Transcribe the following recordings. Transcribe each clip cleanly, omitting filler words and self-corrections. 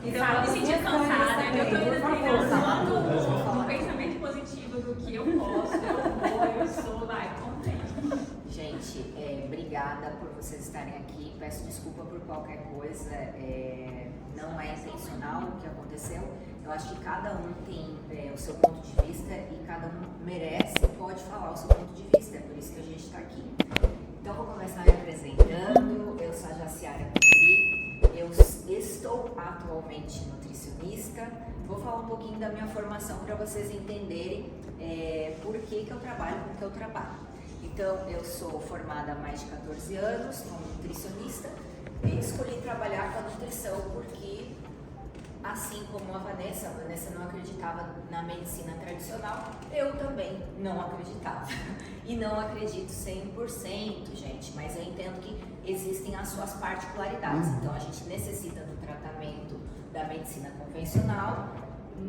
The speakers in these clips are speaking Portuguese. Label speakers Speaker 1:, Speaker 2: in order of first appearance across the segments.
Speaker 1: Então, eu me sentia cansada, eu tô indo treinando um pensamento positivo do que eu posso, eu sou, vai, contém.
Speaker 2: Gente, obrigada por vocês estarem aqui. Peço desculpa por qualquer coisa, não é intencional o que aconteceu. Eu acho que cada um tem o seu ponto de vista e cada um merece e pode falar o seu ponto de vista, é por isso que a gente está aqui. Então, vou começar me apresentando. Eu sou a Jaciara Petri, eu estou atualmente nutricionista. Vou falar um pouquinho da minha formação para vocês entenderem por que eu trabalho com o que eu trabalho. Então, eu sou formada há mais de 14 anos como nutricionista e escolhi trabalhar com a nutrição porque, assim como a Vanessa não acreditava na medicina tradicional, eu também não acreditava. E não acredito 100%, gente, mas eu entendo que existem as suas particularidades. Então, a gente necessita do tratamento da medicina convencional,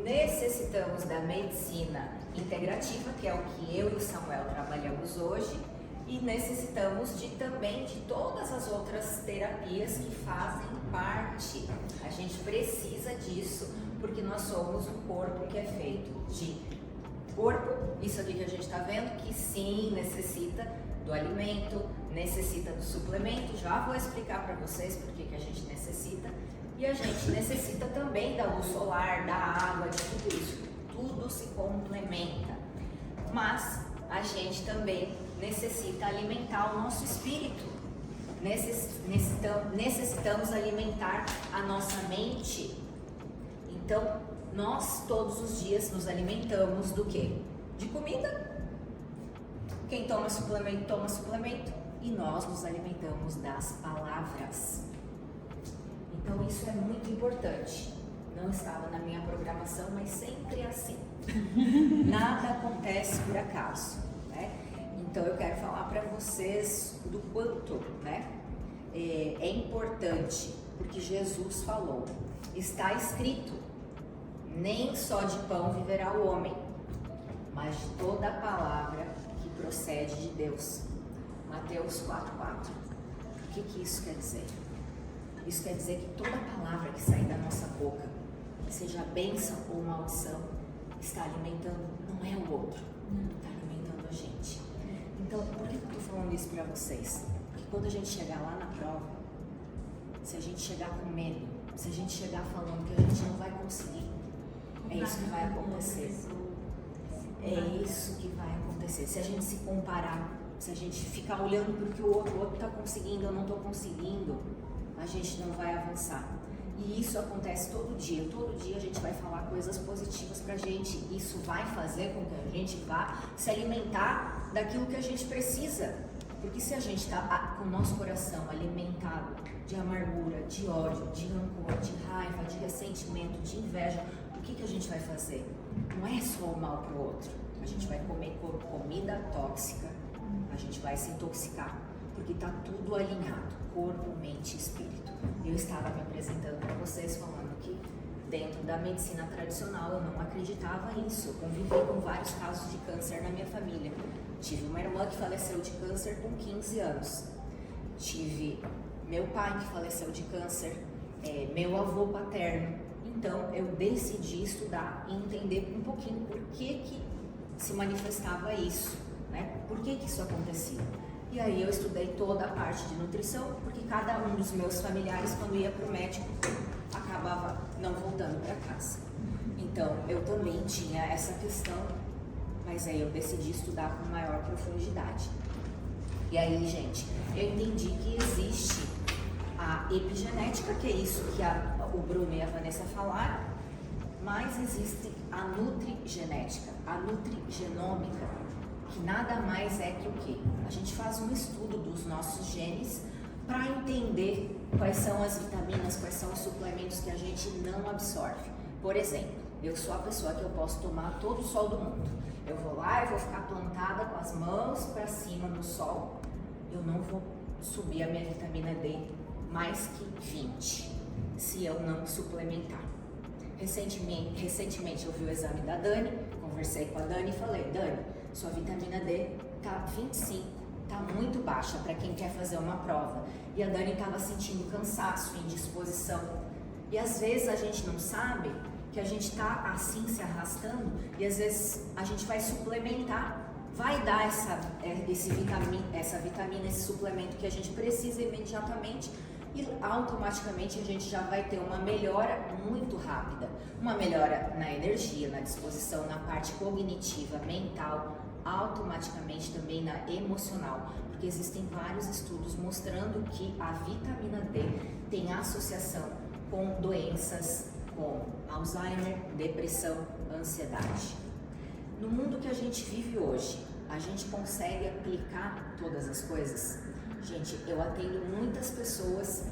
Speaker 2: necessitamos da medicina integrativa, que é o que eu e o Samuel trabalhamos hoje, e necessitamos também de todas as outras terapias que fazem parte. A gente precisa disso, porque nós somos um corpo que é feito de corpo, isso aqui que a gente está vendo, que sim, necessita do alimento, necessita do suplemento, já vou explicar para vocês por que a gente necessita, e a gente necessita também da luz solar, da água, de tudo isso, tudo se complementa, mas a gente também necessita alimentar o nosso espírito, necessitamos alimentar a nossa mente. Então, nós todos os dias nos alimentamos do quê? De comida. Quem toma suplemento, e nós nos alimentamos das palavras. Então, isso é muito importante. Não estava na minha programação, mas sempre é assim. Nada acontece por acaso, né? Então, eu quero falar para vocês do quanto, né, é importante, porque Jesus falou, está escrito, nem só de pão viverá o homem, mas de toda a palavra que procede de Deus. Mateus 4,4. O que isso quer dizer? Isso quer dizer que toda palavra que sair da nossa boca, seja bênção ou maldição, está alimentando, não é o outro, está alimentando a gente. Então, por que eu estou falando isso para vocês? Porque quando a gente chegar lá na prova, se a gente chegar com medo, se a gente chegar falando que a gente não vai conseguir, é isso que vai acontecer. É isso que vai acontecer. Se a gente se comparar, se a gente ficar olhando para o que o outro está conseguindo, eu não estou conseguindo, a gente não vai avançar. E isso acontece todo dia a gente vai falar coisas positivas pra gente. Isso vai fazer com que a gente vá se alimentar daquilo que a gente precisa. Porque se a gente está com o nosso coração alimentado de amargura, de ódio, de rancor, de raiva, de ressentimento, de inveja, o que a gente vai fazer? Não é só o mal pro outro. A gente vai comer comida tóxica, a gente vai se intoxicar, porque está tudo alinhado, corpo, mente e espírito. Eu estava me apresentando para vocês falando que dentro da medicina tradicional eu não acreditava nisso. Eu convivi com vários casos de câncer na minha família. Tive uma irmã que faleceu de câncer com 15 anos. Tive meu pai que faleceu de câncer, meu avô paterno. Então eu decidi estudar e entender um pouquinho por que se manifestava isso, né? Por que isso acontecia. E aí eu estudei toda a parte de nutrição, porque cada um dos meus familiares, quando ia para o médico, acabava não voltando para casa. Então eu também tinha essa questão, mas aí eu decidi estudar com maior profundidade. E aí, gente, eu entendi que existe a epigenética, que é isso que o Bruno e a Vanessa falaram, mas existe a nutrigenética, a nutrigenômica, que nada mais é que o quê? A gente faz um estudo dos nossos genes para entender quais são as vitaminas, quais são os suplementos que a gente não absorve. Por exemplo, eu sou a pessoa que eu posso tomar todo o sol do mundo. Eu vou lá e vou ficar plantada com as mãos para cima no sol. Eu não vou subir a minha vitamina D mais que 20, se eu não suplementar. Recentemente eu vi o exame da Dani, conversei com a Dani e falei, Dani, sua vitamina D tá 25, tá muito baixa para quem quer fazer uma prova. E a Dani estava sentindo cansaço, indisposição. E às vezes a gente não sabe que a gente está assim se arrastando e às vezes a gente vai suplementar, vai dar essa vitamina, esse suplemento que a gente precisa imediatamente e automaticamente a gente já vai ter uma melhora muito rápida, uma melhora na energia, na disposição, na parte cognitiva, mental, automaticamente também na emocional, porque existem vários estudos mostrando que a vitamina D tem associação com doenças como Alzheimer, depressão, ansiedade. No mundo que a gente vive hoje, a gente consegue aplicar todas as coisas? Gente, eu atendo muitas pessoas,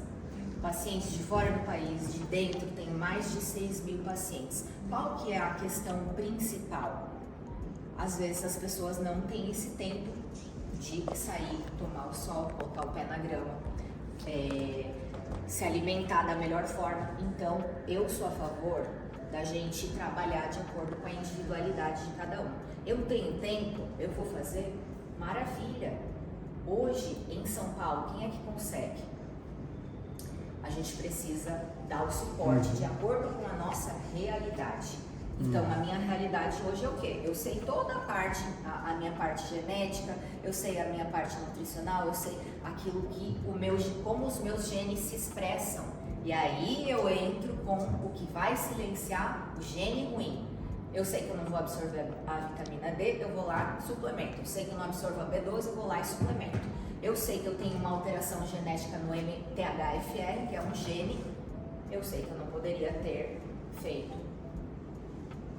Speaker 2: pacientes de fora do país, de dentro, tenho mais de 6.000 pacientes. Qual que é a questão principal? Às vezes as pessoas não têm esse tempo de sair, tomar o sol, botar o pé na grama, se alimentar da melhor forma. Então, eu sou a favor da gente trabalhar de acordo com a individualidade de cada um. Eu tenho tempo, eu vou fazer, maravilha. Hoje, em São Paulo, quem é que consegue? A gente precisa dar o suporte de acordo com a nossa realidade. Então, a minha realidade hoje é o quê? Eu sei toda a parte, a minha parte genética, eu sei a minha parte nutricional, eu sei aquilo que como os meus genes se expressam. E aí eu entro com o que vai silenciar o gene ruim. Eu sei que eu não vou absorver a vitamina D, eu vou lá e suplemento. Eu sei que eu não absorvo a B12, eu vou lá e suplemento. Eu sei que eu tenho uma alteração genética no MTHFR, que é um gene. Eu sei que eu não poderia ter feito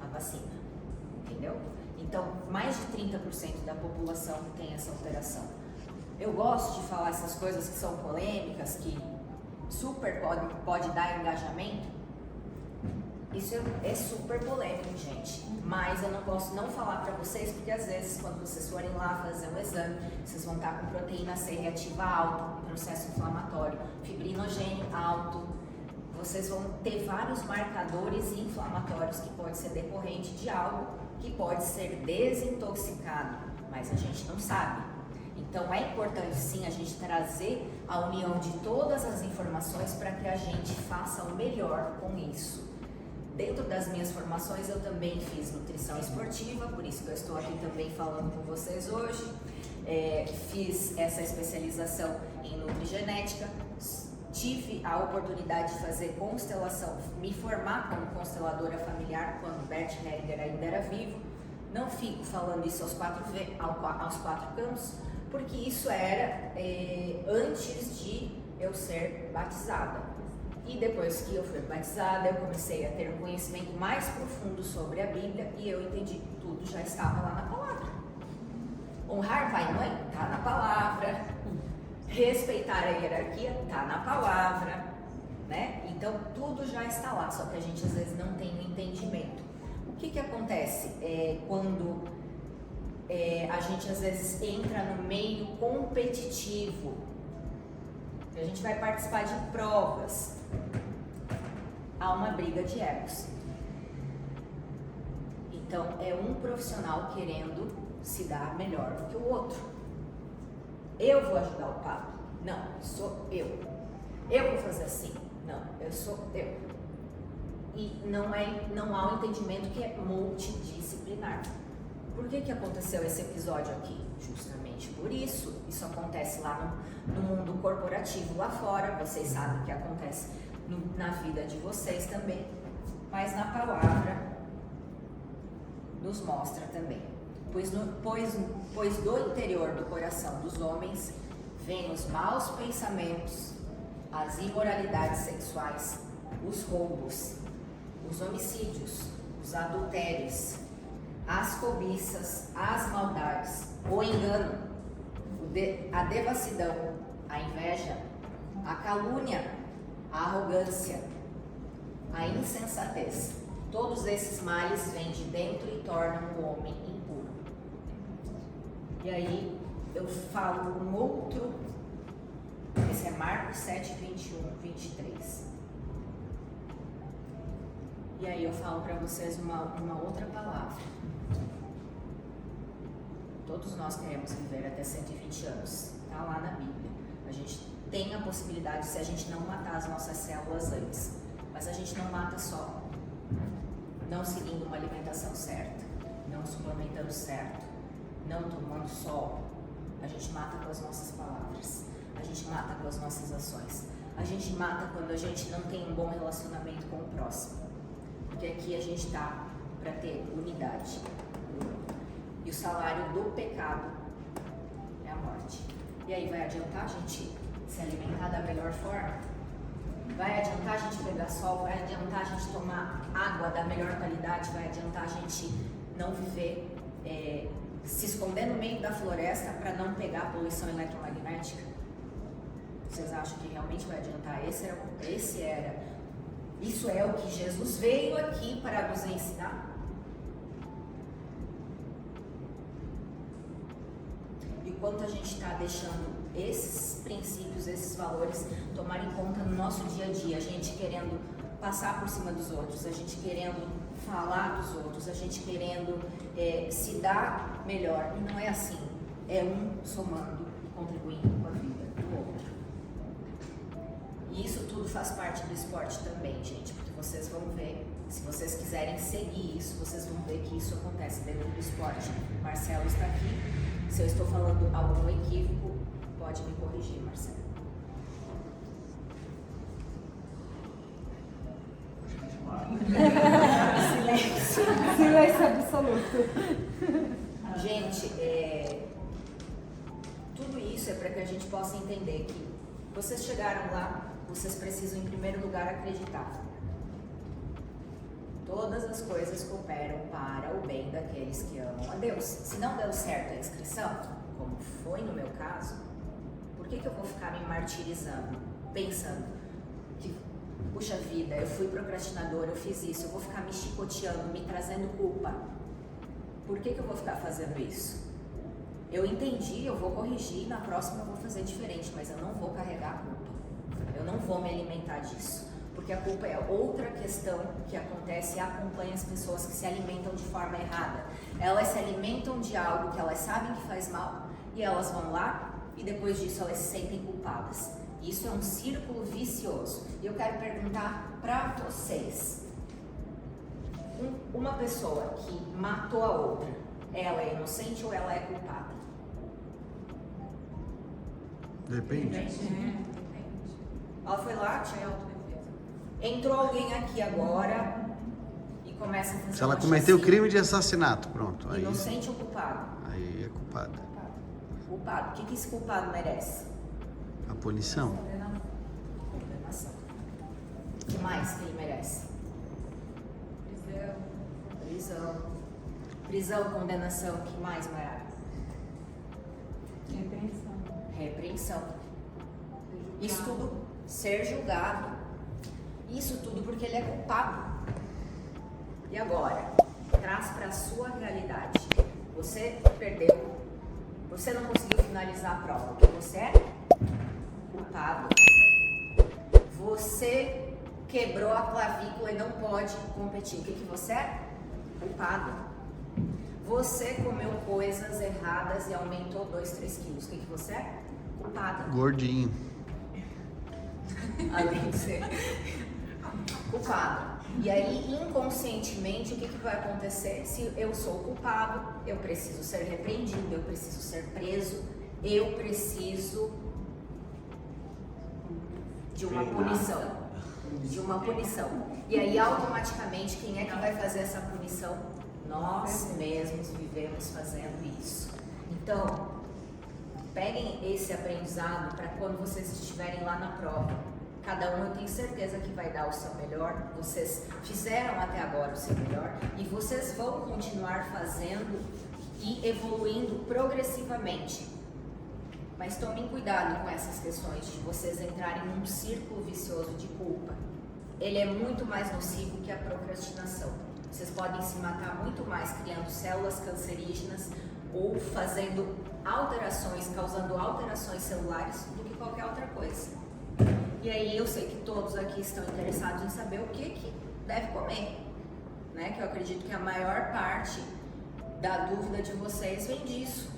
Speaker 2: a vacina, entendeu? Então, mais de 30% da população tem essa alteração. Eu gosto de falar essas coisas que são polêmicas, que super pode dar engajamento. Isso é super polêmico, gente, mas eu não posso não falar para vocês, porque às vezes quando vocês forem lá fazer um exame, vocês vão estar com proteína C reativa alta, processo inflamatório, fibrinogênio alto, vocês vão ter vários marcadores inflamatórios que pode ser decorrente de algo que pode ser desintoxicado, mas a gente não sabe. Então é importante sim a gente trazer a união de todas as informações para que a gente faça o melhor com isso. Dentro das minhas formações eu também fiz nutrição esportiva, por isso que eu estou aqui também falando com vocês hoje. Fiz essa especialização em nutrigenética, tive a oportunidade de fazer constelação, me formar como consteladora familiar quando Bert Hellinger ainda era vivo. Não fico falando isso aos quatro cantos, porque isso era antes de eu ser batizada. E depois que eu fui batizada, eu comecei a ter um conhecimento mais profundo sobre a Bíblia e eu entendi que tudo já estava lá na palavra. Honrar pai e mãe? Está na palavra. Respeitar a hierarquia? Está na palavra. Né? Então, tudo já está lá, só que a gente às vezes não tem o entendimento. O que acontece quando a gente às vezes entra no meio competitivo? A gente vai participar de provas. Há uma briga de egos. Então, é um profissional querendo se dar melhor do que o outro. Eu vou ajudar o Pablo. Não, sou eu. Eu vou fazer assim. Não, eu sou eu. E não há um entendimento que é multidisciplinar. Por que aconteceu esse episódio aqui? Justamente por isso. Isso acontece lá no mundo corporativo lá fora. Vocês sabem que acontece na vida de vocês também. Mas na palavra nos mostra também. Pois do interior do coração dos homens vêm os maus pensamentos, as imoralidades sexuais, os roubos, os homicídios, os adultérios, as cobiças, as maldades, o engano, a devassidão, a inveja, a calúnia, a arrogância, a insensatez. Todos esses males vêm de dentro e tornam o homem impuro. E aí eu falo um outro, esse é Marcos 7, 21, 23. E aí eu falo para vocês uma outra palavra. Todos nós queremos viver até 120 anos. Está lá na Bíblia. A gente tem a possibilidade, se a gente não matar as nossas células antes. Mas a gente não mata só não seguindo uma alimentação certa, não suplementando certo, não tomando sol. A gente mata com as nossas palavras, a gente mata com as nossas ações, a gente mata quando a gente não tem um bom relacionamento com o próximo. Porque aqui a gente está para ter unidade. E o salário do pecado é a morte. E aí vai adiantar a gente se alimentar da melhor forma? Vai adiantar a gente pegar sol? Vai adiantar a gente tomar água da melhor qualidade? Vai adiantar a gente não viver, se esconder no meio da floresta para não pegar poluição eletromagnética? Vocês acham que realmente vai adiantar? Isso é o que Jesus veio aqui para nos ensinar? E quanto a gente está deixando esses princípios, esses valores tomar em conta no nosso dia a dia, a gente querendo passar por cima dos outros, a gente querendo falar dos outros, a gente querendo se dar melhor. E não é assim, é um somando e contribuindo com a vida do outro. E isso tudo faz parte do esporte também, gente, porque vocês vão ver, se vocês quiserem seguir isso, vocês vão ver que isso acontece dentro do esporte. Marcelo está aqui. Se eu estou falando algum equívoco, pode me corrigir, Marcelo. Silêncio.
Speaker 3: Silêncio absoluto.
Speaker 2: Gente, tudo isso é para que a gente possa entender que vocês chegaram lá, vocês precisam em primeiro lugar acreditar. Todas as coisas cooperam para o bem daqueles que amam a Deus. Se não deu certo a inscrição, como foi no meu caso, por que eu vou ficar me martirizando, pensando que, puxa vida, eu fui procrastinadora, eu fiz isso, eu vou ficar me chicoteando, me trazendo culpa? Por que eu vou ficar fazendo isso? Eu entendi, eu vou corrigir, na próxima eu vou fazer diferente, mas eu não vou carregar a culpa. Eu não vou me alimentar disso. Porque a culpa é outra questão que acontece e acompanha as pessoas que se alimentam de forma errada. Elas se alimentam de algo que elas sabem que faz mal e elas vão lá e depois disso elas se sentem culpadas. Isso é um círculo vicioso. E eu quero perguntar para vocês. Uma pessoa que matou a outra, ela é inocente ou ela é culpada?
Speaker 4: Depende.
Speaker 2: Ela foi lá, entrou alguém aqui agora e começa a fazer
Speaker 4: Se ela
Speaker 2: uma
Speaker 4: cometeu
Speaker 2: chacina.
Speaker 4: crime de assassinato, pronto. Aí,
Speaker 2: Inocente ou culpado?
Speaker 4: aí é culpada.
Speaker 2: Culpado. O que esse culpado merece?
Speaker 4: A punição.
Speaker 2: Condenação. O que mais que ele merece? Prisão. Prisão, condenação. O que mais, Mayara? Repreensão. Isso tudo, ser julgado. Isso tudo porque ele é culpado. E agora, traz para a sua realidade. Você perdeu, você não conseguiu finalizar a prova. Você é culpado. Você quebrou a clavícula e não pode competir. O que você é? Culpado. Você comeu coisas erradas e aumentou 2, 3 quilos. O que você é? Culpado.
Speaker 4: Gordinho.
Speaker 2: Além de ser culpado. E aí, inconscientemente, o que vai acontecer? Se eu sou culpado, eu preciso ser repreendido, eu preciso ser preso, eu preciso de uma punição. De uma punição. E aí, automaticamente, quem é que vai fazer essa punição? Nós mesmos vivemos fazendo isso. Então, peguem esse aprendizado para quando vocês estiverem lá na prova. Cada um, eu tenho certeza que vai dar o seu melhor. Vocês fizeram até agora o seu melhor e vocês vão continuar fazendo e evoluindo progressivamente. Mas tomem cuidado com essas questões de vocês entrarem num círculo vicioso de culpa. Ele é muito mais nocivo que a procrastinação. Vocês podem se matar muito mais criando células cancerígenas ou fazendo alterações, causando alterações celulares do que qualquer outra coisa. E aí eu sei que todos aqui estão interessados em saber o que deve comer, né? Que eu acredito que a maior parte da dúvida de vocês vem disso.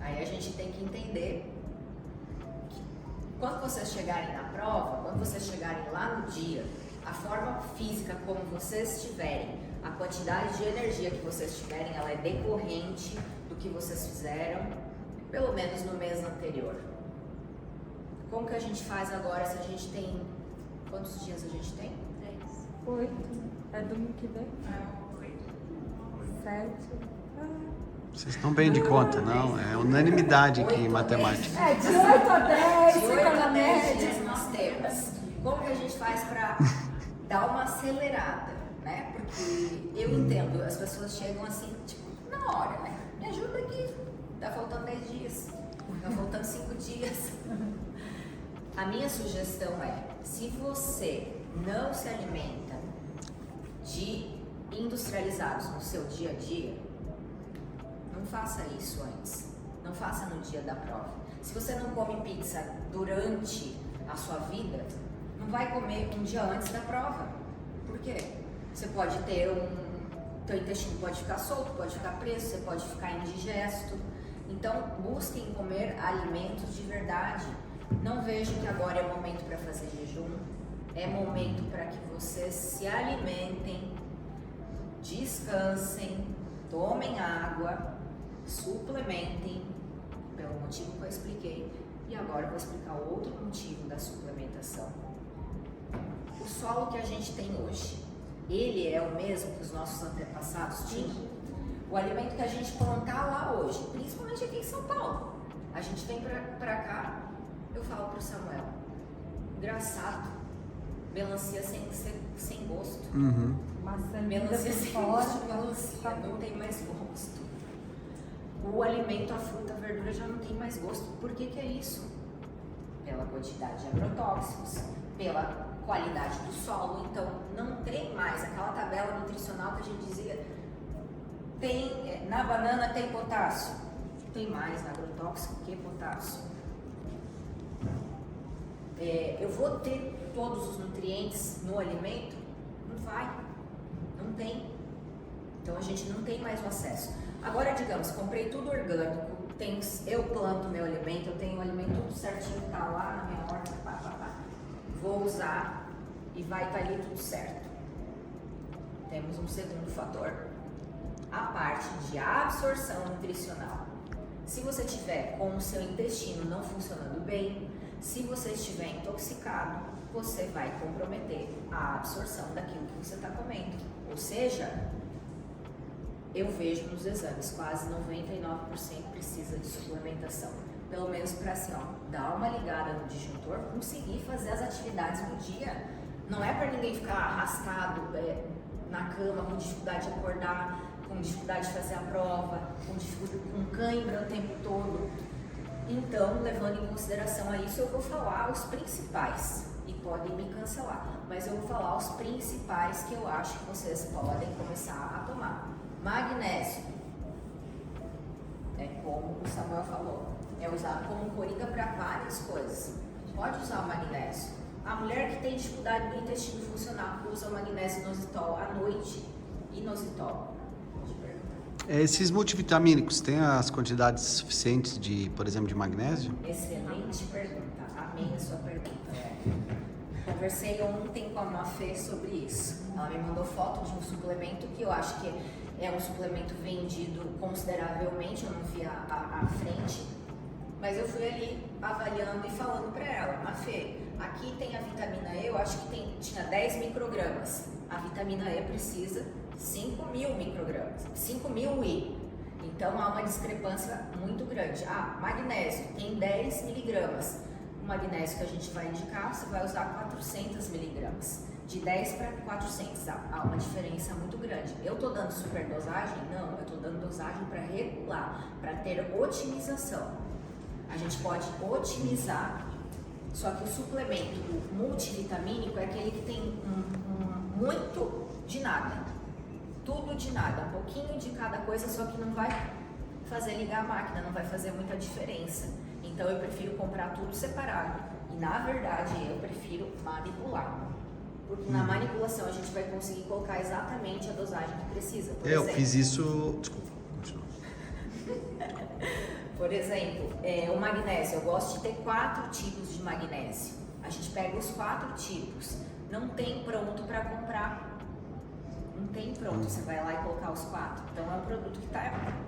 Speaker 2: Aí a gente tem que entender que Quando vocês chegarem na prova, quando vocês chegarem lá no dia, a forma física como vocês estiverem, a quantidade de energia que vocês tiverem, ela é decorrente do que vocês fizeram, pelo menos no mês anterior. Como que a gente faz agora se a gente tem... Quantos dias a gente tem?
Speaker 3: 8. É domingo que vem? 7.
Speaker 4: Vocês estão bem de conta, não? É unanimidade aqui em matemática.
Speaker 3: É, de 8 a 10,
Speaker 2: De 8
Speaker 3: fica
Speaker 2: a
Speaker 3: na
Speaker 2: 10
Speaker 3: média.
Speaker 2: dias nós temos. Como que a gente faz para dar uma acelerada, né? Porque eu entendo, as pessoas chegam assim, tipo, na hora, né? Me ajuda aqui, tá faltando 10 dias, tá faltando 5 dias. A minha sugestão é, se você não se alimenta de industrializados no seu dia a dia, não faça isso antes, não faça no dia da prova. Se você não come pizza durante a sua vida, não vai comer um dia antes da prova. Por quê? Você pode ter teu intestino pode ficar solto, pode ficar preso, você pode ficar indigesto. Então, busquem comer alimentos de verdade. Não vejam que agora é momento para fazer jejum, é momento para que vocês se alimentem, descansem, tomem água, suplementem, pelo motivo que eu expliquei. E agora eu vou explicar outro motivo da suplementação. O solo que a gente tem hoje, ele é o mesmo que os nossos antepassados tinham? O alimento que a gente plantar lá hoje, principalmente aqui em São Paulo, a gente vem pra cá, eu falo pro Samuel, engraçado, melancia sem gosto.
Speaker 4: Uhum.
Speaker 3: Maçã
Speaker 2: Melancia
Speaker 3: por
Speaker 2: sem
Speaker 3: fora.
Speaker 2: gosto de melancia, não tem mais gosto. O alimento, a fruta, a verdura já não tem mais gosto. Por que que é isso? Pela quantidade de agrotóxicos, pela qualidade do solo. Então, não tem mais aquela tabela nutricional que a gente dizia, na banana tem potássio. Tem mais agrotóxico que potássio. Eu vou ter todos os nutrientes no alimento? Não vai, não tem. Então a gente não tem mais o acesso. Agora, digamos, comprei tudo orgânico, eu planto meu alimento, eu tenho o alimento tudo certinho, tá lá na minha horta, vou usar e vai estar ali tudo certo. Temos um segundo fator, a parte de absorção nutricional. Se você tiver com o seu intestino não funcionando bem, se você estiver intoxicado, você vai comprometer a absorção daquilo que você está comendo. Ou seja, eu vejo nos exames, quase 99% precisa de suplementação. Pelo menos para assim, dar uma ligada no disjuntor, conseguir fazer as atividades no dia. Não é para ninguém ficar arrastado na cama, com dificuldade de acordar, com dificuldade de fazer a prova, com cãibra o tempo todo. Então, levando em consideração a isso, eu vou falar os principais, e podem me cancelar, mas eu vou falar os principais que eu acho que vocês podem começar a tomar. Magnésio, é como o Samuel falou, é usado como coringa para várias coisas. Pode usar o magnésio. A mulher que tem dificuldade do intestino funcional usa o magnésio inositol à noite. Inositol. Pode perguntar.
Speaker 4: Esses multivitamínicos têm as quantidades suficientes de, por exemplo, de magnésio?
Speaker 2: Excelente pergunta. Amei a sua pergunta. Conversei ontem com a Mafê sobre isso. Ela me mandou foto de um suplemento que eu acho que é um suplemento vendido consideravelmente, eu não vi a frente, mas eu fui ali avaliando e falando para ela, Mafê, aqui tem a vitamina E, eu acho que tinha 10 microgramas. A vitamina E precisa 5.000 microgramas, 5.000 I. Então há uma discrepância muito grande. Magnésio tem 10 miligramas. O magnésio que a gente vai indicar, você vai usar 400 miligramas. De 10 para 400, há uma diferença muito grande. Eu estou dando superdosagem? Não, eu estou dando dosagem para regular, para ter otimização. A gente pode otimizar, só que o suplemento multivitamínico é aquele que tem muito de nada. Tudo de nada, um pouquinho de cada coisa, só que não vai fazer ligar a máquina, não vai fazer muita diferença. Então eu prefiro comprar tudo separado. E na verdade eu prefiro manipular. Porque na manipulação a gente vai conseguir colocar exatamente a dosagem que precisa. Por
Speaker 4: Eu
Speaker 2: exemplo,
Speaker 4: fiz isso. Desculpa, continua.
Speaker 2: Por exemplo, o magnésio, eu gosto de ter 4 tipos de magnésio. A gente pega os 4 tipos, não tem pronto para comprar. Não tem pronto, você vai lá e colocar os 4. Então é um produto que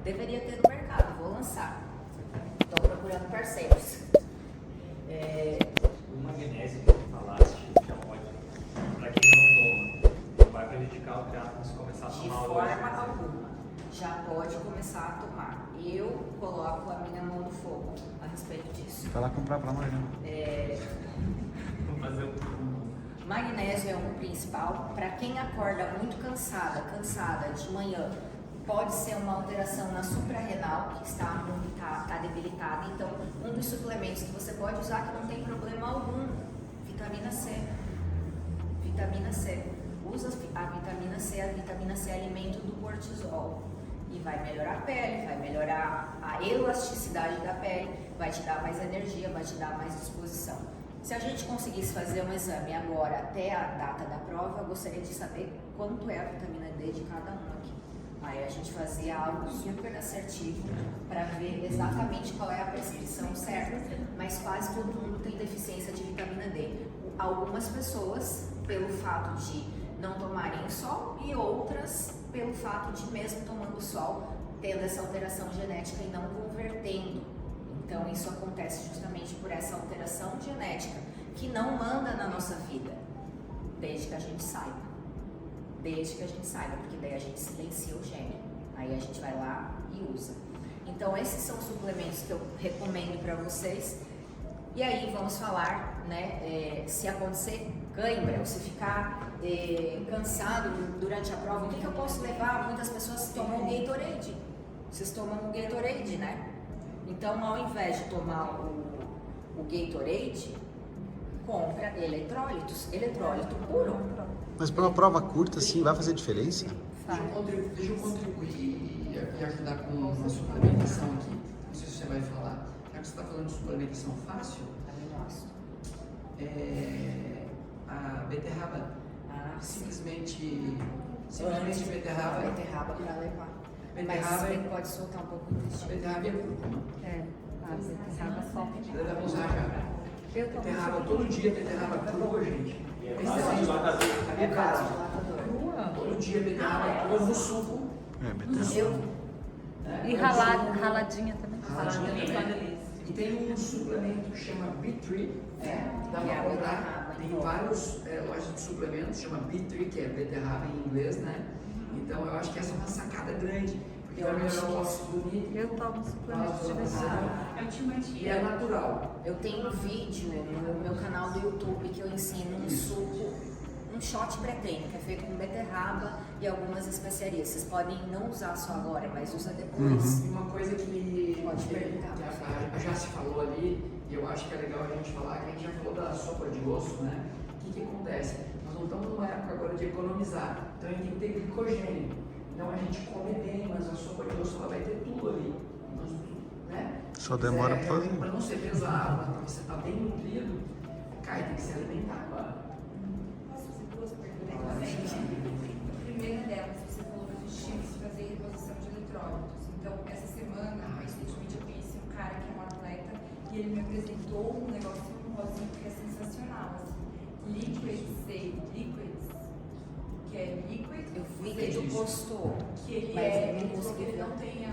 Speaker 2: deveria ter no mercado, vou lançar. Estou procurando parceiros.
Speaker 5: O magnésio que tu falaste já pode, para quem não toma, não vai prejudicar o triatlon se começar a
Speaker 2: De
Speaker 5: tomar hoje.
Speaker 2: forma alguma, já pode começar a tomar. Eu coloco a minha mão no fogo a respeito disso.
Speaker 4: Vai lá comprar pra nós, né?
Speaker 5: Vamos fazer
Speaker 2: Magnésio é um principal. Para quem acorda muito cansada de manhã, pode ser uma alteração na suprarrenal, que está debilitada. Então, um dos suplementos que você pode usar que não tem problema algum, vitamina C. Vitamina C. Usa a vitamina C é alimento do cortisol. E vai melhorar a pele, vai melhorar a elasticidade da pele, vai te dar mais energia, vai te dar mais disposição. Se a gente conseguisse fazer um exame agora até a data da prova, eu gostaria de saber quanto é a vitamina D de cada um aqui. Aí a gente fazia algo super assertivo para ver exatamente qual é a prescrição certa, mas quase todo mundo tem deficiência de vitamina D. Algumas pessoas, pelo fato de não tomarem sol, e outras pelo fato de, mesmo tomando sol, tendo essa alteração genética e não convertendo. Então isso acontece justamente por essa alteração genética que não manda na nossa vida, desde que a gente saiba. Porque daí a gente silencia o gene, aí a gente vai lá e usa. Então esses são suplementos que eu recomendo para vocês. E aí vamos falar, né, se acontecer cãibra, ou se ficar cansado durante a prova, o que eu posso levar? Muitas pessoas tomam Gatorade. Vocês tomam o Gatorade, né? Então, ao invés de tomar o Gatorade, compra eletrólitos, eletrólito puro.
Speaker 4: Mas para uma prova curta, assim, vai fazer diferença?
Speaker 6: Deixa eu contribuir e ajudar com uma suplementação aqui. Não sei se você vai falar. Já que você está falando de suplementação fácil, a beterraba. Simplesmente beterraba.
Speaker 2: Beterraba para levar.
Speaker 6: Beterraba
Speaker 2: Mas pode soltar um pouco o intestino.
Speaker 6: Beterraba e a cúrcuma.
Speaker 3: A beterraba solta.
Speaker 6: Dá pra usar já. Beterraba todo dia, beterraba crua, gente.
Speaker 2: É vasodilatador.
Speaker 6: Todo dia beterraba crua no suco.
Speaker 3: E raladinha também.
Speaker 6: E tem um suplemento que chama B3, dá pra comprar. Tem vários lojas de suplementos, chama B3, que é beterraba em inglês, né? Então eu acho que essa é uma sacada grande, porque vai melhorar o óxido do nítrico.
Speaker 3: Eu tomo suplemento de beterraba.
Speaker 6: E é natural.
Speaker 2: Eu tenho um vídeo no meu canal do YouTube que eu ensino um suco, um shot pré-treino, que é feito com beterraba e algumas especiarias. Vocês podem não usar só agora, mas usa depois.
Speaker 6: E uma coisa que
Speaker 2: Pode perguntar.
Speaker 6: já se falou ali, e eu acho que é legal a gente falar, que a gente já falou da sopa de osso, né? O que acontece? Nós não estamos numa época agora de economizar, então a gente tem que ter glicogênio. Então a gente come bem, mas a sopa de osso ela vai ter tudo ali. Nós, né?
Speaker 4: Só demora pra fazer.
Speaker 6: Para não ser pesado, para você estar bem nutrido, cara, tem que se alimentar agora.
Speaker 7: Posso fazer 2 perguntas? A primeira delas, você falou que a gente tinha que fazer reposição de eletrólitos. Então, essa semana, recentemente, eu conheci um cara que é um atleta e ele me apresentou um negocinho rosinho que é sensacional, assim. Liquids, que é liquid.
Speaker 2: Eu vi que tu postou.
Speaker 7: Que ele
Speaker 2: Mas eu não
Speaker 7: ele falou
Speaker 2: consegui
Speaker 7: que ele
Speaker 2: ver.
Speaker 7: não tem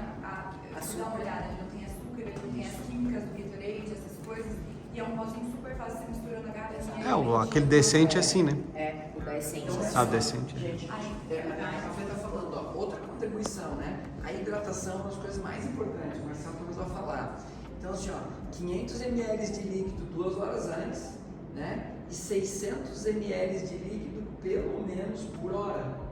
Speaker 7: se dá uma olhada, ele não tem açúcar, ele não tem as químicas do Gatorade, essas coisas. E é um rosinho super fácil, você misturando a garrafinha.
Speaker 4: Aquele decente é assim, né?
Speaker 2: O da Essência.
Speaker 4: Decente.
Speaker 6: Gente, a Rafa está falando, ó, outra contribuição, né? A hidratação é uma das coisas mais importantes, o Marcelo começou a falar. Então, assim, ó, 500 ml de líquido 2 horas antes, né? E 600 ml de líquido pelo menos por hora.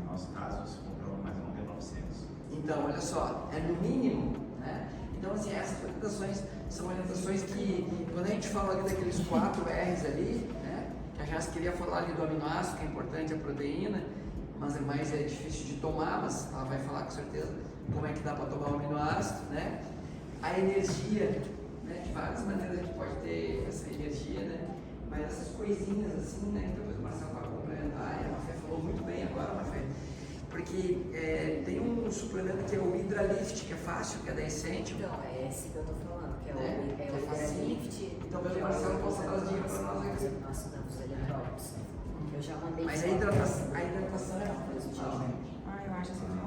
Speaker 5: No nosso caso, se comprou mais ou menos 900.
Speaker 6: Então, olha só, é no mínimo, né? Então, assim, essas orientações são orientações que, quando a gente fala ali daqueles 4 R's ali, né? Que a Jéssica queria falar ali do aminoácido, que é importante a proteína, mas é mais difícil de tomar, mas ela vai falar com certeza como é que dá para tomar o aminoácido, né? A energia, né? De várias maneiras a gente pode ter essa energia, né? Mas essas coisinhas assim, né? Depois o Marcelo vai complementar, e a Mafé falou muito bem agora, Mafé. Por porque tem um suplemento que é o Hydralift, que é fácil, que é da Essential.
Speaker 2: Então, é esse que eu tô falando, que é o
Speaker 6: É facinho.
Speaker 2: Hydralift.
Speaker 6: Então, pelo Marcelo, posso dar as dicas para nós aqui.
Speaker 2: Nós damos eletrólitos. Eu já mandei.
Speaker 6: Mas a hidratação é uma coisa de
Speaker 3: Eu acho assim, não.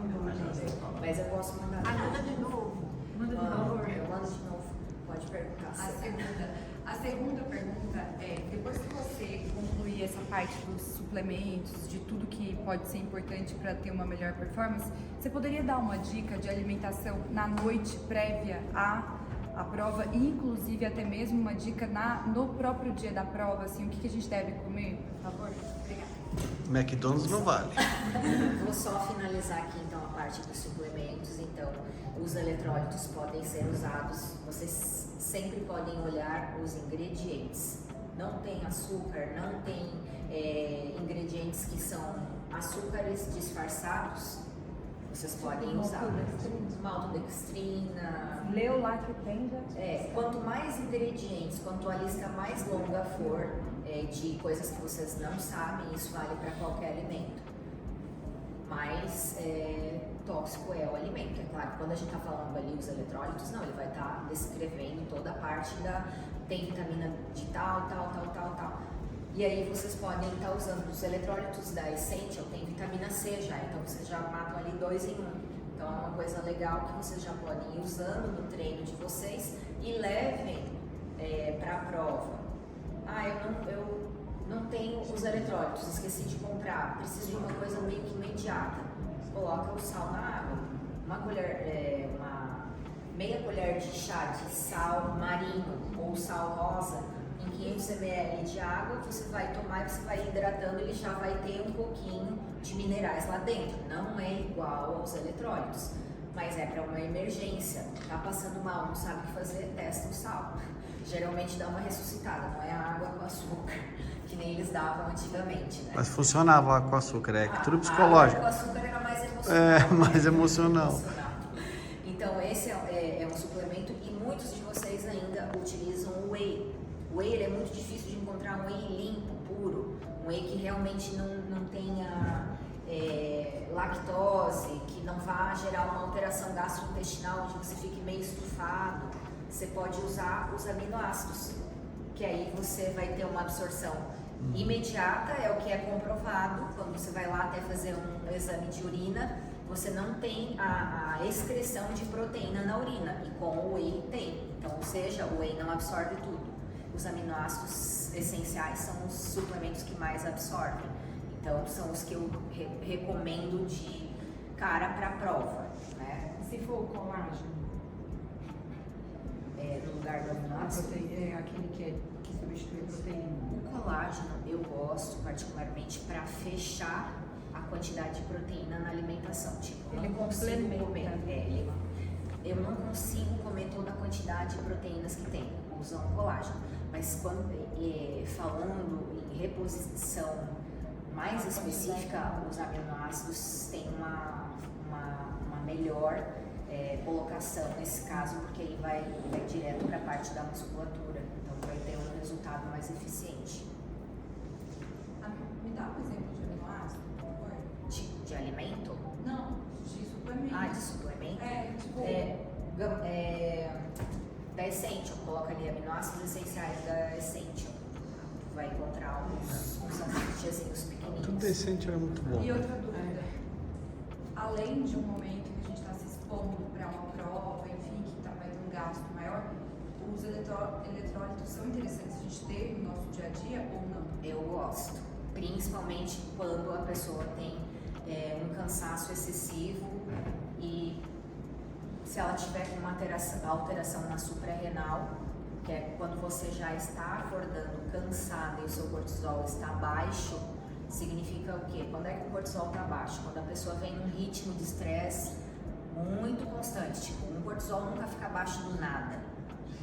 Speaker 2: Mas eu posso mandar.
Speaker 3: Manda de novo. Manda de novo.
Speaker 2: Eu mando de novo. Pode perguntar.
Speaker 7: A segunda pergunta é, depois que você concluir essa parte dos suplementos, de tudo que pode ser importante para ter uma melhor performance, você poderia dar uma dica de alimentação na noite prévia à prova e inclusive até mesmo uma dica no próprio dia da prova, assim, o que a gente deve comer, por favor? Obrigada.
Speaker 4: McDonald's não vale.
Speaker 2: Vou só finalizar aqui então a parte dos suplementos. Então, os eletrólitos podem ser usados, vocês sempre podem olhar os ingredientes. Não tem açúcar, não tem ingredientes que são açúcares disfarçados. Vocês podem usar maltodextrina.
Speaker 3: Leu lá que tem já.
Speaker 2: Quanto mais ingredientes, quanto a lista mais longa for de coisas que vocês não sabem, isso vale para qualquer alimento. Mais tóxico é o alimento. É claro, quando a gente está falando ali os eletrólitos, não, ele vai estar descrevendo toda a parte tem vitamina de tal. E aí vocês podem estar usando os eletrólitos da Essential, tem vitamina C já, então vocês já matam ali 2 em 1. Então é uma coisa legal que vocês já podem ir usando no treino de vocês e levem para a prova. Eu não tenho os eletrólitos, esqueci de comprar, preciso de uma coisa meio que imediata. Coloca o sal na água, uma meia colher de chá de sal marinho ou sal rosa em 500 ml de água, você vai tomar e você vai hidratando, ele já vai ter um pouquinho de minerais lá dentro. Não é igual aos eletrólitos, mas é para uma emergência. Tá passando mal, não sabe o que fazer, testa o sal. Geralmente dá uma ressuscitada, não é a água com açúcar, que nem eles davam antigamente, né?
Speaker 4: Mas funcionava com açúcar, tudo psicológico.
Speaker 2: A água com açúcar era mais emocional.
Speaker 4: Mais emocional.
Speaker 2: Então esse é um suplemento e muitos de vocês ainda utilizam o whey. O whey ele é muito difícil de encontrar um whey limpo, puro, um whey que realmente não tenha lactose, que não vá gerar uma alteração gastrointestinal, onde você fique meio estufado. Você pode usar os aminoácidos, que aí você vai ter uma absorção imediata, é o que é comprovado. Quando você vai lá até fazer um exame de urina, você não tem a excreção de proteína na urina, e com o whey tem. Então, ou seja, o whey não absorve tudo. Os aminoácidos essenciais são os suplementos que mais absorvem. Então, são os que eu recomendo de cara para a prova, né?
Speaker 3: Se for o colágeno,
Speaker 2: no lugar do aminoácido.
Speaker 3: Aquele que substitui a proteína.
Speaker 2: O colágeno eu gosto particularmente para fechar a quantidade de proteína na alimentação. Tipo, eu não consigo comer. Eu não consigo comer toda a quantidade de proteínas que tem usando colágeno. Mas quando falando em reposição mais específica, os aminoácidos têm uma melhor colocação nesse caso, porque ele vai direto para a parte da musculatura, então vai ter um resultado mais eficiente.
Speaker 7: Me dá um exemplo de aminoácido, por favor?
Speaker 2: De alimento?
Speaker 7: Não, de suplemento.
Speaker 2: De suplemento? Da Essential, coloca ali aminoácidos essenciais da Essential. Vai encontrar uns antígenos pequenininhos.
Speaker 4: Tudo decente é muito bom.
Speaker 7: E outra dúvida, além de um momento que a gente está se expondo para uma prova, enfim, que vai ter um gasto maior, os eletrólitos são interessantes a gente ter no nosso dia a dia ou não?
Speaker 2: Eu gosto, principalmente quando a pessoa tem um cansaço excessivo e se ela tiver uma alteração na suprarrenal, que é quando você já está acordando cansada e o seu cortisol está baixo, significa o quê? Quando é que o cortisol está baixo? Quando a pessoa vem num ritmo de estresse muito constante, tipo, um cortisol nunca fica baixo do nada.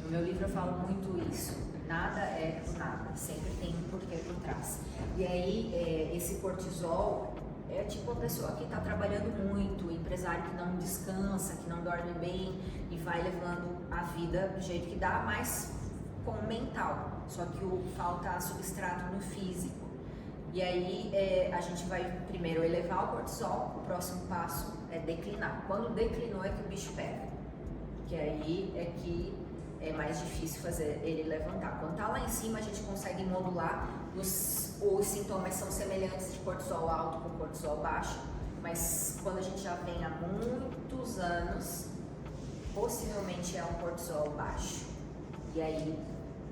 Speaker 2: No meu livro eu falo muito isso, nada é do nada, sempre tem um porquê por trás. E aí, esse cortisol é tipo a pessoa que está trabalhando muito, o empresário que não descansa, que não dorme bem e vai levando a vida do jeito que dá, mas com o mental, só que falta substrato no físico. E aí a gente vai primeiro elevar o cortisol, o próximo passo é declinar. Quando declinou é que o bicho pega, que aí é que é mais difícil fazer ele levantar. Quando tá lá em cima a gente consegue modular, os sintomas são semelhantes de cortisol alto com cortisol baixo, mas quando a gente já vem há muitos anos, possivelmente é um cortisol baixo. E aí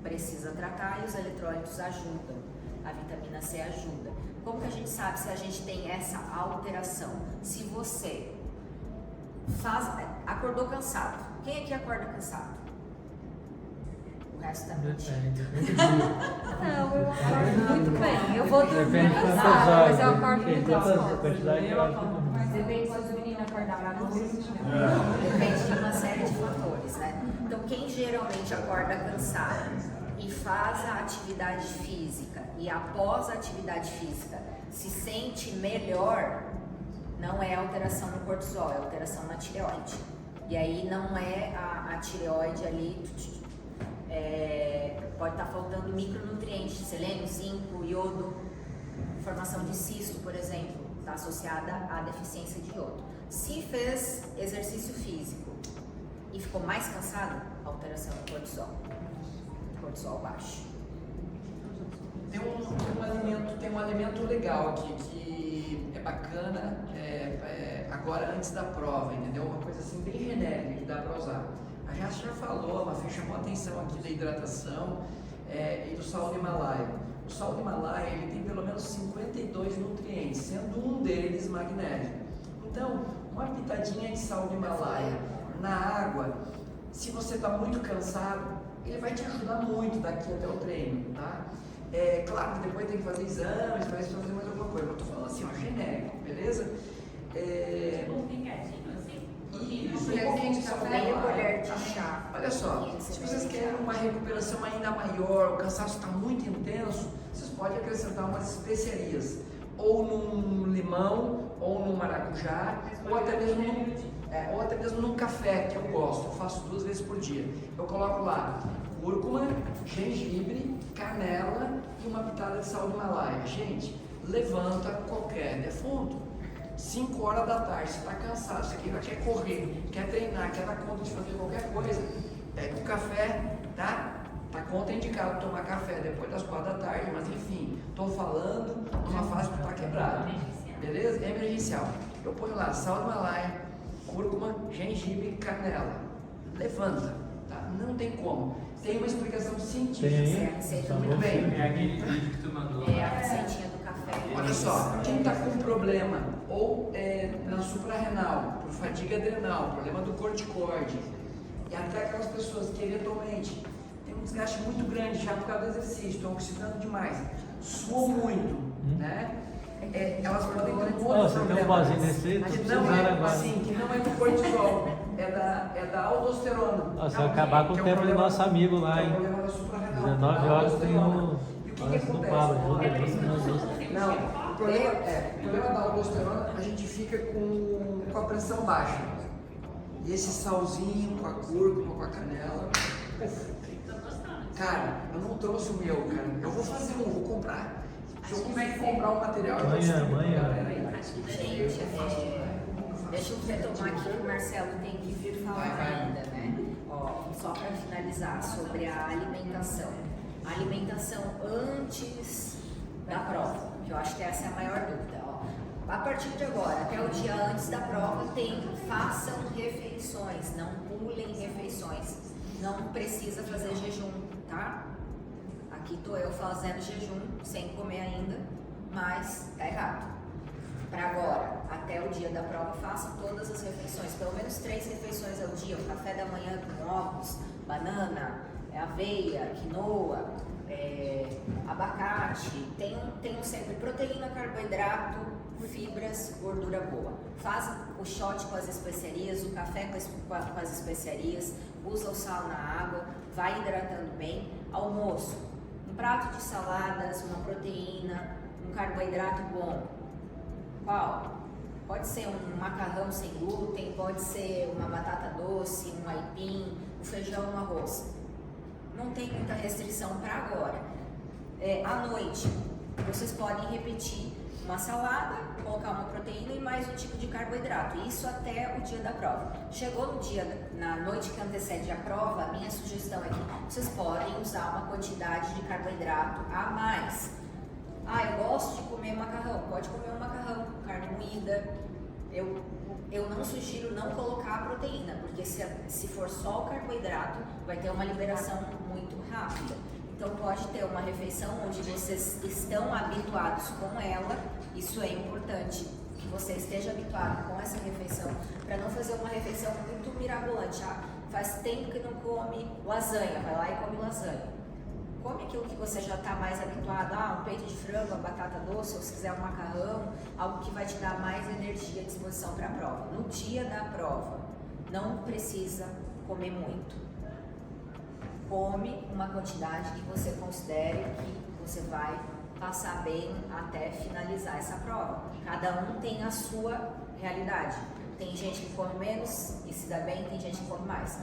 Speaker 2: precisa tratar e os eletrólitos ajudam, a vitamina C ajuda. Como que a gente sabe se a gente tem essa alteração? Se você acordou cansado, quem aqui acorda cansado? O resto da noite.
Speaker 3: Não, eu acordo muito bem. Eu vou dormir
Speaker 8: Depende de quantas
Speaker 3: cansada,
Speaker 8: horas.
Speaker 3: mas eu acordo
Speaker 8: Tem
Speaker 3: muito
Speaker 8: quantas
Speaker 3: cansada.
Speaker 8: quantidade de horas.
Speaker 3: Mas depende se os meninos acordaram à noite.
Speaker 2: Depende de uma série de fatores, né? Então, quem geralmente acorda cansado e faz a atividade física e após a atividade física se sente melhor, não é alteração no cortisol, é alteração na tireoide. E aí não é a tireoide ali, pode estar faltando micronutrientes, selênio, zinco, iodo, formação de cisto, por exemplo, está associada à deficiência de iodo. Se fez exercício físico e ficou mais cansado, alteração no cortisol baixo.
Speaker 6: Tem um alimento legal aqui que é bacana agora antes da prova, entendeu? Uma coisa assim bem genérica que dá para usar. A já falou, a Fê chamou a atenção aqui da hidratação e do sal do Himalaia. O sal do Himalaia ele tem pelo menos 52 nutrientes, sendo um deles magnésio. Então, uma pitadinha de sal do Himalaia na água, se você está muito cansado, ele vai te ajudar muito daqui até o treino, tá? Claro que depois tem que fazer exames, vai fazer mais alguma coisa. Eu tô falando assim, ó, genérico, beleza?
Speaker 1: Um picadinho assim.
Speaker 6: Isso,
Speaker 7: E a gente
Speaker 6: sal
Speaker 7: café
Speaker 6: do
Speaker 2: Meia
Speaker 6: Himalaia.
Speaker 2: colher de chá.
Speaker 6: Olha só, se vocês querem uma recuperação ainda maior, o cansaço está muito intenso, vocês podem acrescentar umas especiarias, ou num limão, ou num maracujá, ou até mesmo num café, que eu gosto, eu faço 2 vezes por dia. Eu coloco lá cúrcuma, gengibre, canela e uma pitada de sal do Himalaia. Gente, levanta qualquer defunto. 5 horas da tarde, você está cansado, você quer correr, quer treinar, quer dar conta de fazer qualquer coisa, pega um café, tá? Tá contraindicado tomar café depois das 4 da tarde, mas enfim, estou falando numa fase que está quebrada, beleza? É emergencial. Eu ponho lá sal do Himalaia, cúrcuma, gengibre, canela. Levanta, tá? Não tem como. Tem uma explicação científica.
Speaker 8: Tem
Speaker 2: É a receita
Speaker 8: Tá
Speaker 2: muito
Speaker 8: bom.
Speaker 2: bem.
Speaker 5: É aquele vídeo que tu mandou.
Speaker 2: É a receitinha do café.
Speaker 6: Olha só, quem está com problema ou na suprarrenal, por fadiga adrenal, problema do corticoide, e até aquelas pessoas que eventualmente tem um desgaste muito grande já por causa do exercício, estão oxidando demais, suam muito, né? Elas podem ter um outro
Speaker 8: Você tem um
Speaker 6: problema,
Speaker 8: pozinho desse, tô
Speaker 6: que não
Speaker 8: precisando
Speaker 6: é
Speaker 8: agora.
Speaker 6: assim, que não é do cortisol, é da aldosterona.
Speaker 8: Ó, se eu acabar com o
Speaker 6: Que é
Speaker 8: tempo do
Speaker 6: problema-
Speaker 8: nosso amigo lá,
Speaker 6: que é o
Speaker 8: hein?
Speaker 6: problema da suprarrenal,
Speaker 8: 19
Speaker 6: da
Speaker 8: horas tem
Speaker 6: aldosterona.
Speaker 8: um.
Speaker 6: E o que
Speaker 8: Antes do
Speaker 6: acontece?
Speaker 8: Paulo, ajuda,
Speaker 1: É por isso que eu
Speaker 8: ajuda.
Speaker 1: não tenho
Speaker 6: Não,
Speaker 1: que
Speaker 6: o problema da aldosterona, a gente fica com a pressão baixa. E esse salzinho com a cúrcuma, com a canela. Cara, eu não trouxe o meu, cara. Eu vou fazer um, vou comprar. Se eu conseguir comprar um material, eu vou
Speaker 8: Amanhã,
Speaker 6: distribuir pra
Speaker 8: amanhã.
Speaker 6: galera aí.
Speaker 2: Gente, deixa eu retomar aqui que o Marcelo tem que vir falar ainda, né? Ó, só para finalizar sobre a alimentação. A alimentação antes da prova, que eu acho que essa é a maior dúvida. Ó. A partir de agora, até o dia antes da prova, façam refeições, não pulem refeições. Não precisa fazer jejum, tá? Aqui tô eu fazendo jejum, sem comer ainda, mas tá errado. Para agora, até o dia da prova, façam todas as refeições, pelo menos 3 refeições ao dia, o café da manhã com ovos, banana, aveia, quinoa, abacate, tenham sempre proteína, carboidrato, fibras, gordura boa. Faz o shot com as especiarias, o café com as especiarias, usa o sal na água, vai hidratando bem. Almoço, um prato de saladas, uma proteína, um carboidrato bom. Qual? Pode ser um macarrão sem glúten, pode ser uma batata doce, um aipim, um feijão, um arroz. Não tem muita restrição para agora. À noite, vocês podem repetir uma salada, colocar uma proteína e mais um tipo de carboidrato. Isso até o dia da prova. Chegou no dia, na noite que antecede a prova, a minha sugestão é que vocês podem usar uma quantidade de carboidrato a mais. Eu gosto de comer macarrão. Pode comer um macarrão, carne moída. Eu não sugiro não colocar a proteína, porque se for só o carboidrato, vai ter uma liberação muito rápida. Então pode ter uma refeição onde vocês estão habituados com ela. Isso é importante, que você esteja habituado com essa refeição, para não fazer uma refeição muito mirabolante. Faz tempo que não come lasanha, vai lá e come lasanha. Come aquilo que você já está mais habituado, um peito de frango, uma batata doce, ou se quiser um macarrão, algo que vai te dar mais energia e disposição para a prova. No dia da prova, não precisa comer muito. Come uma quantidade que você considere que você vai passar bem até finalizar essa prova. Cada um tem a sua realidade. Tem gente que come menos e se dá bem, tem gente que come mais.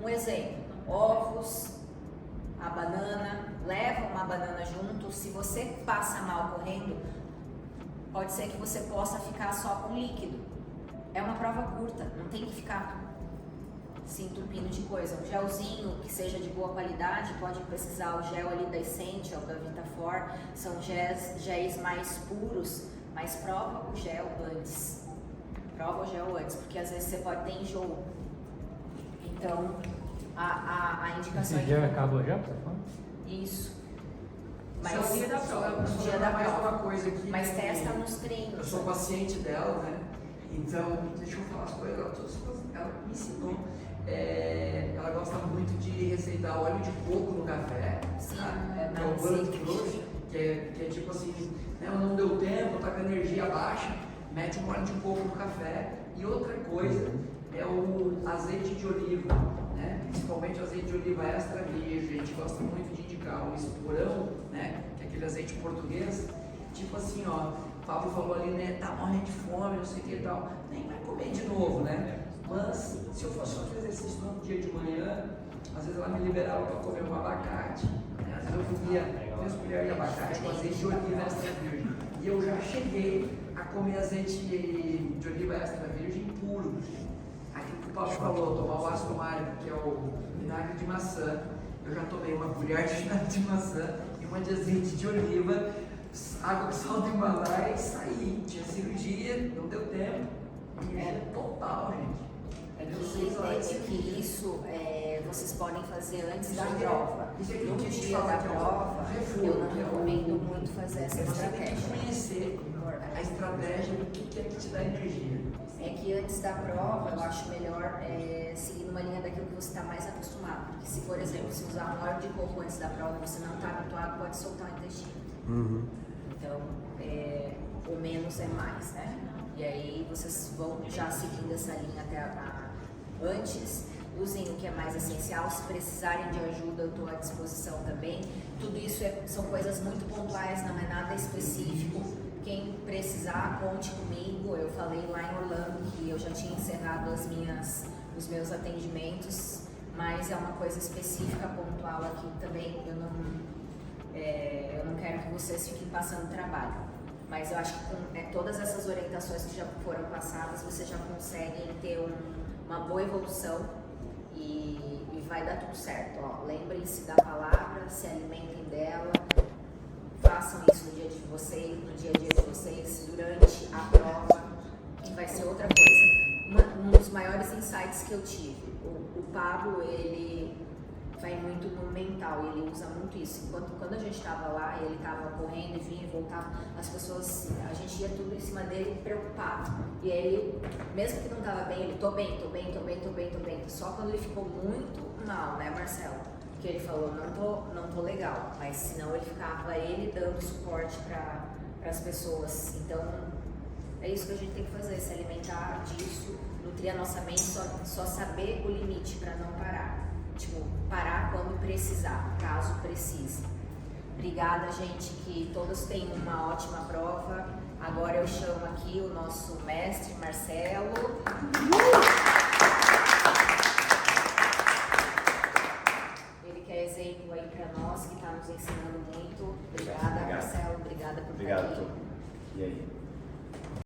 Speaker 2: Um exemplo, ovos, a banana, leva uma banana junto. Se você passa mal correndo, pode ser que você possa ficar só com líquido. É uma prova curta, não tem que ficar se entupindo de coisa. Um gelzinho que seja de boa qualidade, pode precisar o gel ali da Essential, da Vitafor, são géis mais puros, mas prova o gel antes. Prova o gel antes, porque às vezes você pode ter enjoo. Então, a indicação
Speaker 5: Esse gel é carbogel, você tá falando?
Speaker 2: Isso.
Speaker 6: Mas
Speaker 2: Mas
Speaker 6: no dia da prova, mais uma coisa aqui.
Speaker 2: Mas testa nos treinos.
Speaker 6: Eu sou paciente dela, né? Então, deixa eu falar as coisas, ela me ensinou. Ela gosta muito de receitar óleo de coco no café.
Speaker 2: Sim,
Speaker 6: tá? Que é o bulletproof, que é tipo assim, né, não deu tempo, tá com a energia baixa, mete um óleo de coco no café. E outra coisa é o azeite de oliva, né? Principalmente o azeite de oliva extra virgem. A gente gosta muito de indicar o esporão, né? Que é aquele azeite português. Tipo assim, ó, o Pablo falou ali, né? Tá morrendo de fome, não sei o que e tal. Nem vai comer de novo, né? Mas se eu fosse fazer exercício no dia de manhã, às vezes ela me liberava para comer um abacate, né? Às vezes eu comia 3 colheres de abacate com azeite de oliva extra virgem. E eu já cheguei a comer azeite de oliva extra virgem puro. Aquilo que o Paulo falou, tomar o ácido málico, que é o vinagre de maçã. Eu já tomei uma colher de vinagre de maçã e uma de azeite de oliva, água com sal do Himalaia e saí. Tinha cirurgia, não deu tempo. E total, gente.
Speaker 2: Lembre que isso vocês podem fazer antes da prova. No dia da prova, eu não recomendo muito fazer essa estratégia.
Speaker 6: Conhecer a estratégia do que é que te dá energia.
Speaker 2: É que antes da prova, eu acho melhor seguir uma linha daquilo que você está mais acostumado. Porque se, por exemplo, se usar um óleo de coco antes da prova e você não está habituado, pode soltar o intestino.
Speaker 4: Uhum.
Speaker 2: Então, o menos é mais, né? E aí vocês vão já seguindo essa linha até antes. Usem o que é mais essencial. Se precisarem de ajuda, eu estou à disposição também. Tudo isso são coisas muito pontuais, não é nada específico. Quem precisar, conte comigo. Eu falei lá em Orlando que eu já tinha encerrado os meus atendimentos, mas é uma coisa específica, pontual aqui também. Eu não quero que vocês fiquem passando trabalho. Mas eu acho que com todas essas orientações que já foram passadas, vocês já conseguem ter uma boa evolução e vai dar tudo certo. Ó, lembrem-se da palavra, se alimentem dela, façam isso no dia a dia de vocês, durante a prova, que vai ser outra coisa. Um dos maiores insights que eu tive, o Pablo, ele vai muito no mental, ele usa muito isso. Enquanto quando a gente estava lá, ele estava correndo e vinha e voltava, as pessoas, a gente ia tudo em cima dele preocupado. E aí, mesmo que não estava bem, ele tô bem. Só quando ele ficou muito mal, né, Marcelo? Que ele falou, não tô legal. Mas senão ele ficava dando suporte para as pessoas. Então, é isso que a gente tem que fazer, se alimentar disso, nutrir a nossa mente, só saber o limite para não parar. Tipo, parar quando precisar, caso precise. Obrigada, gente, que todos tenham uma ótima prova. Agora eu chamo aqui o nosso mestre, Marcelo.